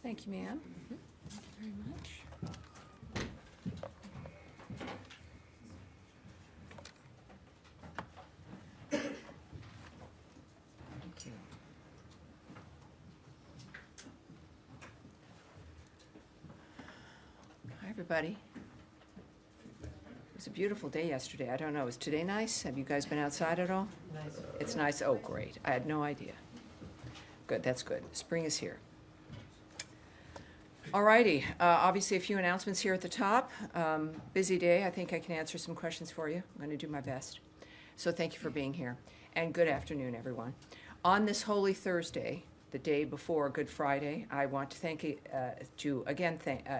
Thank you, ma'am. Thank you very much. Thank you. Hi, everybody. It was a beautiful day yesterday. I don't know, is today nice? Have you guys been outside at all? Nice. It's nice. Oh, great. I had no idea. Good, that's good. Spring is here. All righty. Obviously, a few announcements here at the top. Busy day. I think I can answer some questions for you. I'm going to do my best. So thank you for being here. And good afternoon, everyone. On this Holy Thursday, the day before Good Friday, I want to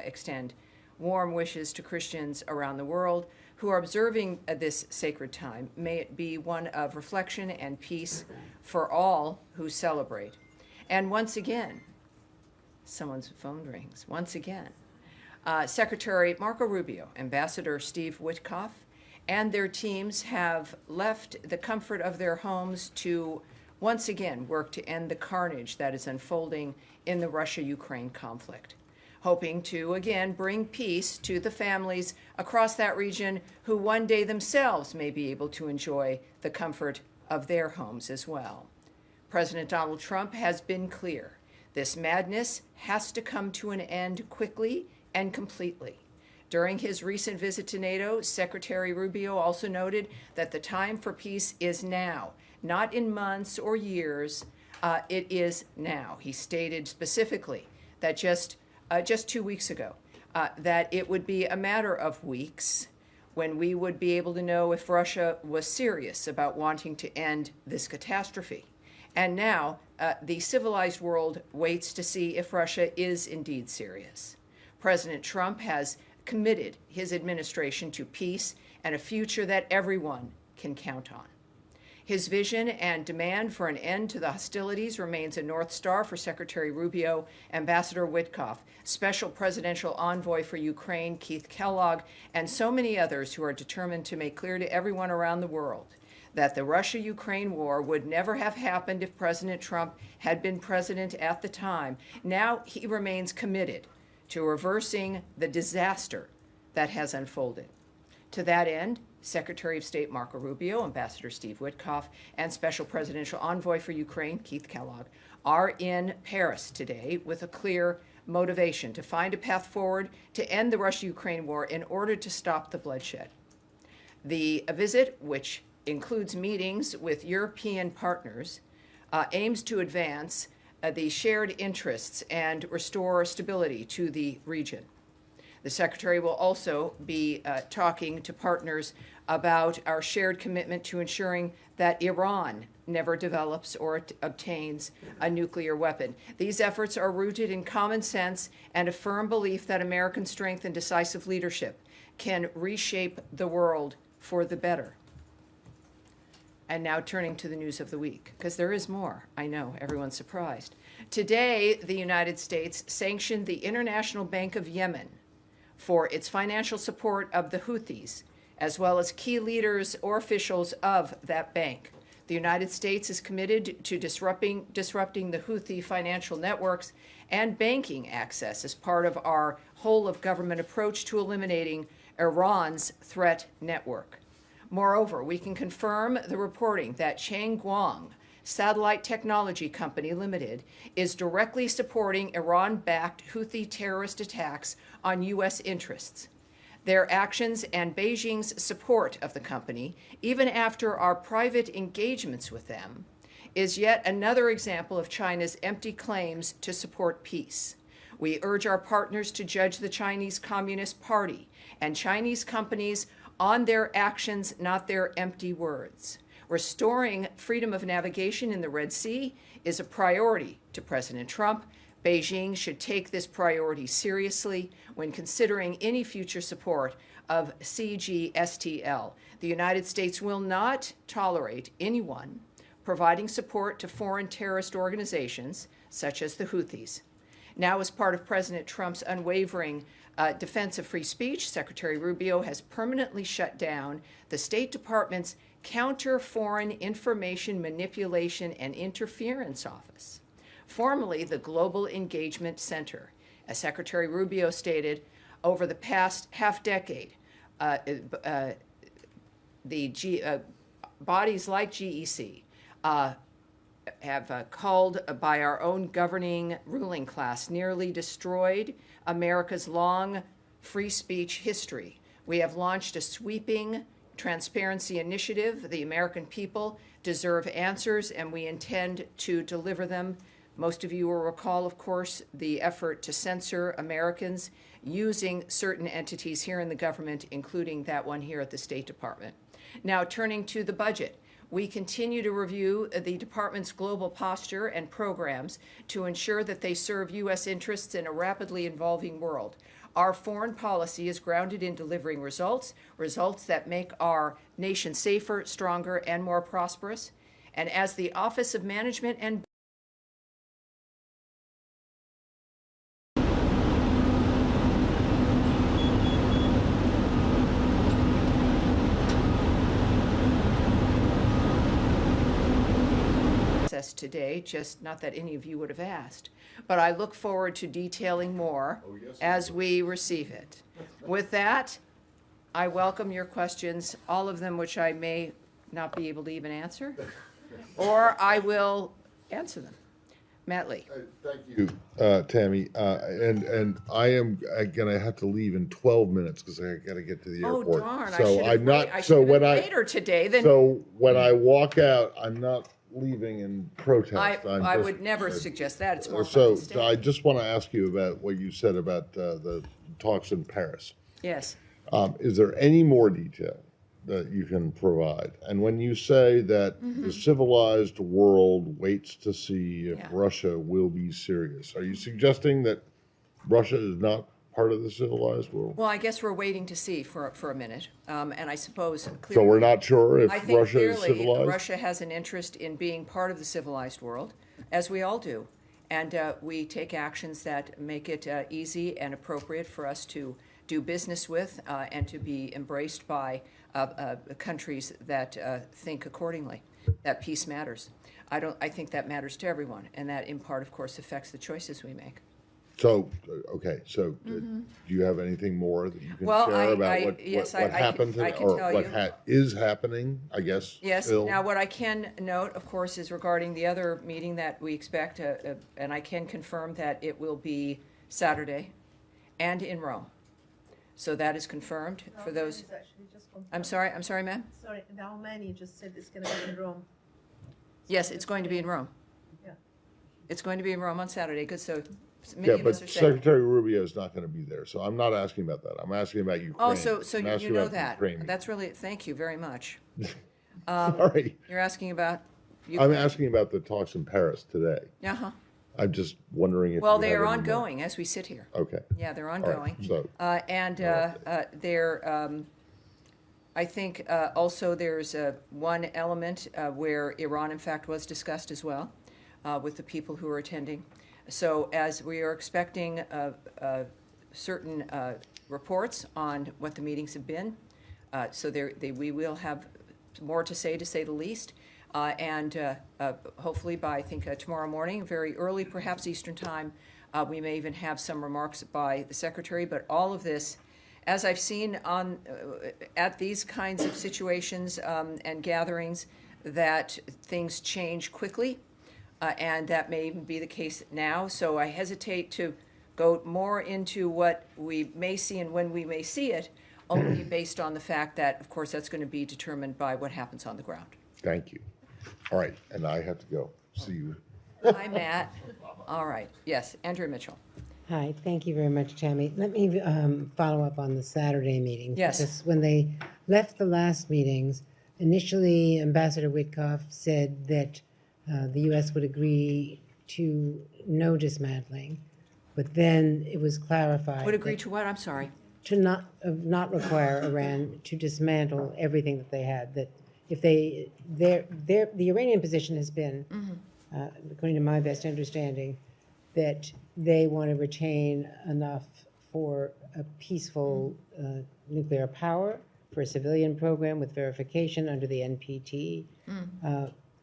extend warm wishes to Christians around the world who are observing this sacred time. May it be one of reflection and peace for all who celebrate. And once again, someone's phone rings. Once again, Secretary Marco Rubio, Ambassador Steve Witkoff, and their teams have left the comfort of their homes to once again work to end the carnage that is unfolding in the Russia-Ukraine conflict, hoping to again bring peace to the families across that region who one day themselves may be able to enjoy the comfort of their homes as well. President Donald Trump has been clear. This madness has to come to an end quickly and completely. During his recent visit to NATO, Secretary Rubio also noted that the time for peace is now, not in months or years. It is now. He stated specifically that just 2 weeks ago, that it would be a matter of weeks when we would be able to know if Russia was serious about wanting to end this catastrophe. And now, the civilized world waits to see if Russia is indeed serious. President Trump has committed his administration to peace and a future that everyone can count on. His vision and demand for an end to the hostilities remains a North Star for Secretary Rubio, Ambassador Witkoff, Special Presidential Envoy for Ukraine, Keith Kellogg, and so many others who are determined to make clear to everyone around the world that the Russia-Ukraine war would never have happened if President Trump had been president at the time. Now he remains committed to reversing the disaster that has unfolded. To that end, Secretary of State Marco Rubio, Ambassador Steve Witkoff, and Special Presidential Envoy for Ukraine, Keith Kellogg, are in Paris today with a clear motivation to find a path forward to end the Russia-Ukraine war in order to stop the bloodshed. The visit, which includes meetings with European partners, aims to advance the shared interests and restore stability to the region. The Secretary will also be talking to partners about our shared commitment to ensuring that Iran never develops or obtains a nuclear weapon. These efforts are rooted in common sense and a firm belief that American strength and decisive leadership can reshape the world for the better. And now turning to the news of the week, because there is more. I know, everyone's surprised. Today, the United States sanctioned the International Bank of Yemen for its financial support of the Houthis, as well as key leaders or officials of that bank. The United States is committed to disrupting the Houthi financial networks and banking access as part of our whole-of-government approach to eliminating Iran's threat network. Moreover, we can confirm the reporting that Changguang Satellite Technology Company Limited is directly supporting Iran-backed Houthi terrorist attacks on U.S. interests. Their actions and Beijing's support of the company, even after our private engagements with them, is yet another example of China's empty claims to support peace. We urge our partners to judge the Chinese Communist Party and Chinese companies on their actions, not their empty words. Restoring freedom of navigation in the Red Sea is a priority to President Trump. Beijing should take this priority seriously when considering any future support of CGSTL. The United States will not tolerate anyone providing support to foreign terrorist organizations, such as the Houthis. Now, as part of President Trump's unwavering defense of free speech, Secretary Rubio has permanently shut down the State Department's Counter Foreign Information Manipulation and Interference Office, formerly the Global Engagement Center. As Secretary Rubio stated, over the past half-decade, bodies like GEC have called by our own governing ruling class nearly destroyed America's long free speech history. We have launched a sweeping transparency initiative. The American people deserve answers, and we intend to deliver them. Most of you will recall, of course, the effort to censor Americans using certain entities here in the government, including that one here at the State Department. Now, turning to the budget. We continue to review the department's global posture and programs to ensure that they serve U.S. interests in a rapidly evolving world. Our foreign policy is grounded in delivering results that make our nation safer, stronger, and more prosperous. And as the Office of Management and today, just not that any of you would have asked, but I look forward to detailing more as we receive it. With that, I welcome your questions, all of them which I may not be able to even answer, or I will answer them. Matt Lee. Thank you, Tammy. And I am going to have to leave in 12 minutes because I got to get to the airport. Oh darn! So I should have been later today. Then so when I walk out, I'm not leaving in protest. I would never suggest that. It's more fun so to stay. I just want to ask you about what you said about the talks in Paris. Yes. Is there any more detail that you can provide? And when you say that the civilized world waits to see if Russia will be serious, are you suggesting that Russia is not part of the civilized world? Well, I guess we're waiting to see for a minute, and I suppose clearly. So we're not sure if I think Russia is clearly civilized? Russia has an interest in being part of the civilized world, as we all do, and we take actions that make it easy and appropriate for us to do business with and to be embraced by countries that think accordingly. That peace matters. I think that matters to everyone, and that in part, of course, affects the choices we make. So, okay, so do you have anything more that you can share about what happened I can tell you. Is happening, I guess? Yes. Still? Now, what I can note, of course, is regarding the other meeting that we expect, and I can confirm that it will be Saturday and in Rome. So that is confirmed for those. I'm sorry, ma'am? Sorry, the Almani just said it's going to be in Rome. Yes, it's going to be in Rome. Yeah. It's going to be in Rome on Saturday. Good, so many Yeah, of but us are saying. Secretary Rubio is not going to be there, so I'm not asking about that. I'm asking about Ukraine. Oh, so I'm you asking know about that. Ukraine. That's really, thank you very much. Sorry. You're asking about I'm asking about the talks in Paris today. Uh-huh. I'm just wondering if Well, you they have are any more. ongoing as we sit here. Okay. Yeah, they're All ongoing. right, so They're, I think also there's one element where Iran, in fact, was discussed as well with the people who are attending. So as we are expecting certain reports on what the meetings have been, so we will have more to say the least. And hopefully by, I think, tomorrow morning, very early, perhaps Eastern time, we may even have some remarks by the Secretary. But all of this, as I've seen on at these kinds of situations and gatherings, that things change quickly, and that may even be the case now. So I hesitate to go more into what we may see and when we may see it, only based on the fact that, of course, that's going to be determined by what happens on the ground. thank you. All right, and I have to go. See you. Hi, Matt. All right. Yes, Andrea Mitchell. Hi, thank you very much, Tammy. Let me follow up on the Saturday meeting. Yes. Because when they left the last meetings, initially Ambassador Witkoff said that the U.S. would agree to no dismantling, but then it was clarified. Would agree to what? I'm sorry. To not require Iran to dismantle everything that they had. That if the Iranian position has been, according to my best understanding, that they want to retain enough for a peaceful nuclear power, for a civilian program with verification under the NPT,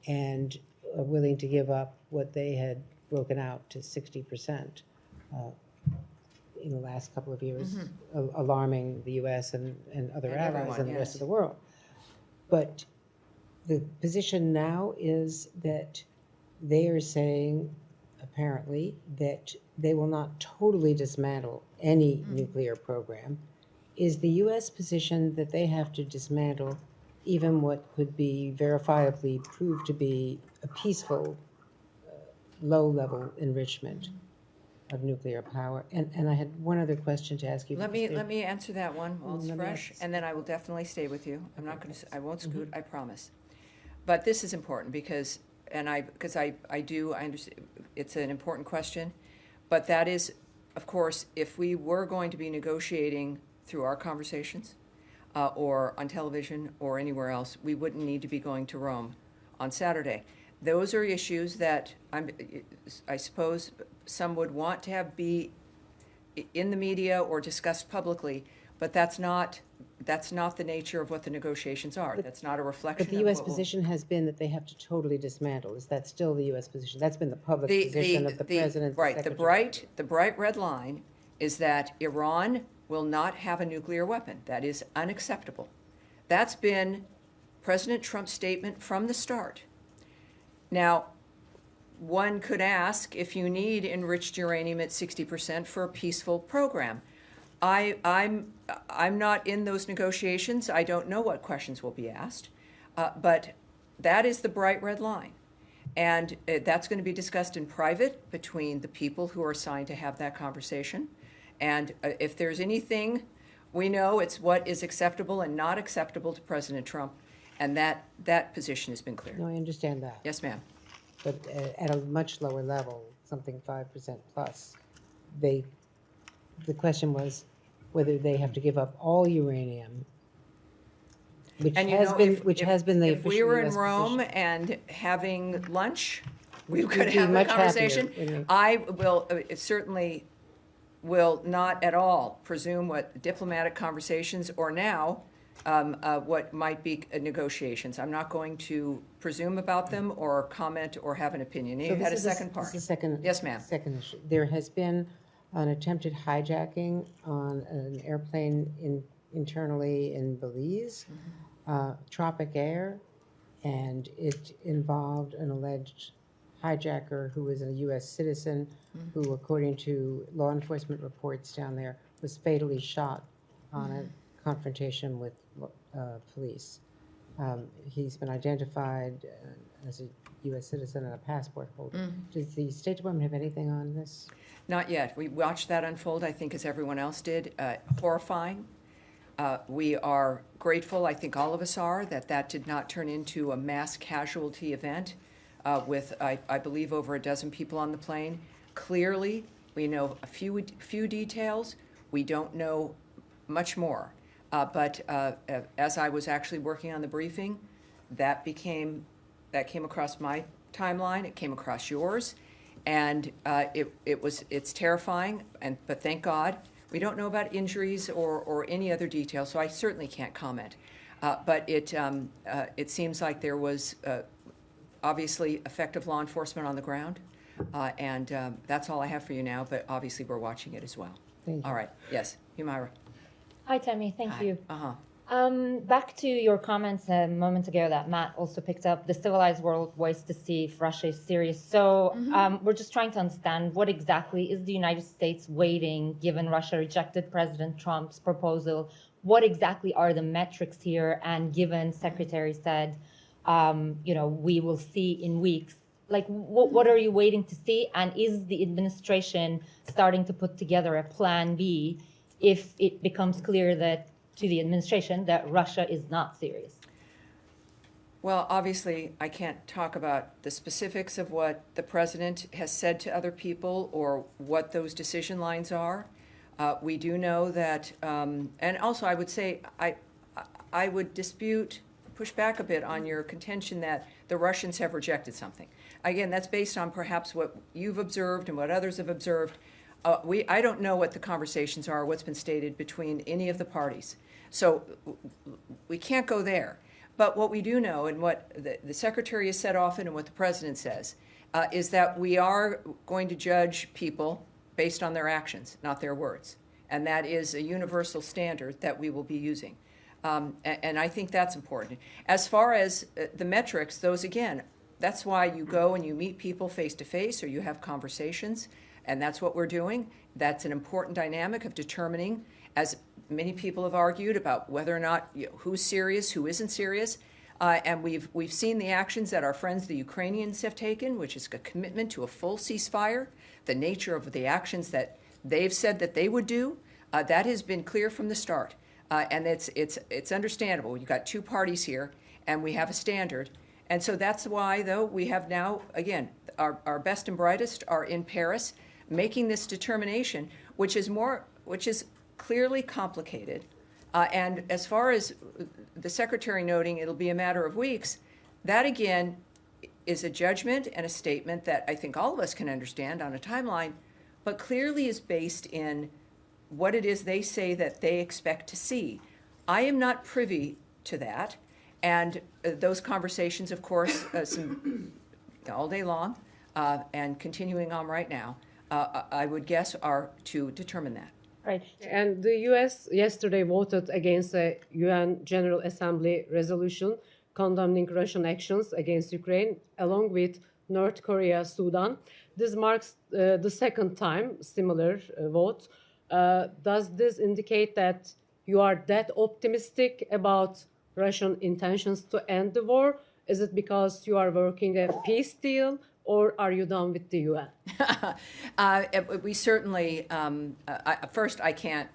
and are willing to give up what they had broken out to 60% in the last couple of years, alarming the U.S. and other And allies everyone, and the rest yes. of the world. But the position now is that they are saying, apparently, that they will not totally dismantle any nuclear program. Is the U.S. position that they have to dismantle even what could be verifiably proved to be a peaceful, low-level enrichment of nuclear power? And I had one other question to ask you. Let me answer that one while it's Let me fresh, ask- and then I will definitely stay with you. I'm not going to, I won't scoot, I promise. But this is important because, I understand, it's an important question. But that is, of course, if we were going to be negotiating through our conversations, or on television or anywhere else, we wouldn't need to be going to Rome on Saturday. Those are issues that I suppose some would want to have be in the media or discussed publicly, but that's not the nature of what the negotiations are. That's not a reflection But the of U.S. what will- position has been that they have to totally dismantle. Is that still the U.S. position? That's been the public The- position of the president, the Right, secretary. the bright red line is that Iran will not have a nuclear weapon. That is unacceptable. That's been President Trump's statement from the start. Now, one could ask if you need enriched uranium at 60% for a peaceful program. I'm not in those negotiations. I don't know what questions will be asked, but that is the bright red line. And that's going to be discussed in private between the people who are assigned to have that conversation. And if there's anything, we know it's what is acceptable and not acceptable to President Trump, and that position has been clear. No, I understand that. Yes, ma'am. But at a much lower level, something 5% plus, the question was whether they have to give up all uranium, which And you has know, been, if- which if- has been the If we official were in US Rome position. and having lunch, we We'd could be have a much happier, conversation. wouldn't we? I will, certainly will not at all presume what diplomatic conversations or now what might be negotiations. I'm not going to presume about them or comment or have an opinion. You So had a this is second part. This is second. Yes, ma'am. Second issue. There has been an attempted hijacking on an airplane internally in Belize, Tropic Air, and it involved an alleged hijacker who was a U.S. citizen who, according to law enforcement reports down there, was fatally shot on a confrontation with police. He's been identified as a U.S. citizen and a passport holder. Does the State Department have anything on this? Not yet. We watched that unfold, I think, as everyone else did. Horrifying. We are grateful, I think all of us are, that did not turn into a mass casualty event with, I believe, over a dozen people on the plane. Clearly, we know a few details. We don't know much more. But as I was actually working on the briefing, that came across my timeline. It came across yours, and it's terrifying. But thank God we don't know about injuries or any other details, so I certainly can't comment. But it seems like there was obviously effective law enforcement on the ground, and that's all I have for you now. But obviously we're watching it as well. Thank you. All right. Yes, Humaira. Hi, Tammy. Thank Hi. you. Back To your comments a moment ago that Matt also picked up, the civilized world waits to see if Russia is serious. So we're just trying to understand what exactly is the United States waiting, given Russia rejected President Trump's proposal? What exactly are the metrics here? And given Secretary said, we will see in weeks, like what are you waiting to see? And is the administration starting to put together a plan B if it becomes clear to the administration that Russia is not serious? Well, obviously, I can't talk about the specifics of what the president has said to other people or what those decision lines are. We do know that, and also I would say, I would push back a bit on your contention that the Russians have rejected something. Again, that's based on perhaps what you've observed and what others have observed. I don't know what the conversations are, what's been stated between any of the parties. So we can't go there. But what we do know, and what the Secretary has said often and what the President says, is that we are going to judge people based on their actions, not their words. And that is a universal standard that we will be using. And I think that's important. As far as the metrics, those again, that's why you go and you meet people face to face or you have conversations, and that's what we're doing. That's an important dynamic of determining, as many people have argued, about whether or not, who's serious, who isn't serious. And we've seen the actions that our friends, the Ukrainians, have taken, which is a commitment to a full ceasefire, the nature of the actions that they've said that they would do. That has been clear from the start. And it's understandable. You've got two parties here, and we have a standard. And so that's why, though, we have now, again, our best and brightest are in Paris, making this determination, which is clearly complicated. And as far as the Secretary noting it'll be a matter of weeks, that again is a judgment and a statement that I think all of us can understand on a timeline, but clearly is based in what it is they say that they expect to see. I am not privy to that, and those conversations, of course, all day long and continuing on right now, I would guess are to determine that. Right. And the U.S. yesterday voted against a UN General Assembly resolution condemning Russian actions against Ukraine, along with North Korea, Sudan. This marks the second time similar vote. Does this indicate that you are that optimistic about Russian intentions to end the war? Is it because you are working a peace deal, or are you done with the UN? We certainly, first, I can't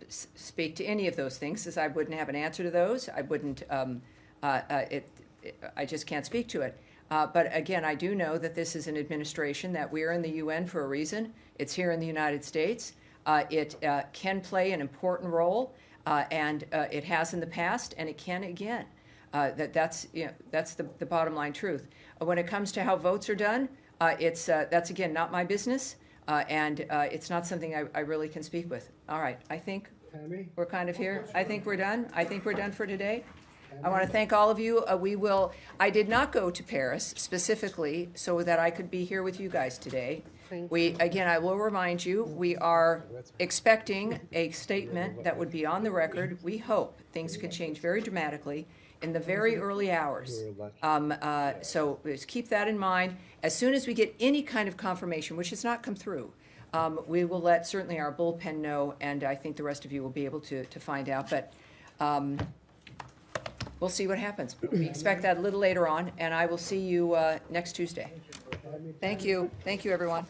speak to any of those things, as I wouldn't have an answer to those. I wouldn't, I just can't speak to it. But again, I do know that this is an administration, that we're in the UN for a reason. It's here in the United States. It can play an important role, and it has in the past, and it can again. That's the bottom line truth. When it comes to how votes are done, that's again not my business, and it's not something I really can speak with. All right, I think we're kind of here. I think we're done. I think we're done for today. I want to thank all of you. I did not go to Paris specifically so that I could be here with you guys today. Again, I will remind you, we are expecting a statement that would be on the record. We hope things could change very dramatically in the very early hours. So just keep that in mind. As soon as we get any kind of confirmation, which has not come through, we will let certainly our bullpen know, and I think the rest of you will be able to find out. But we'll see what happens. We expect that a little later on, and I will see you next Tuesday. Thank you. Thank you, everyone.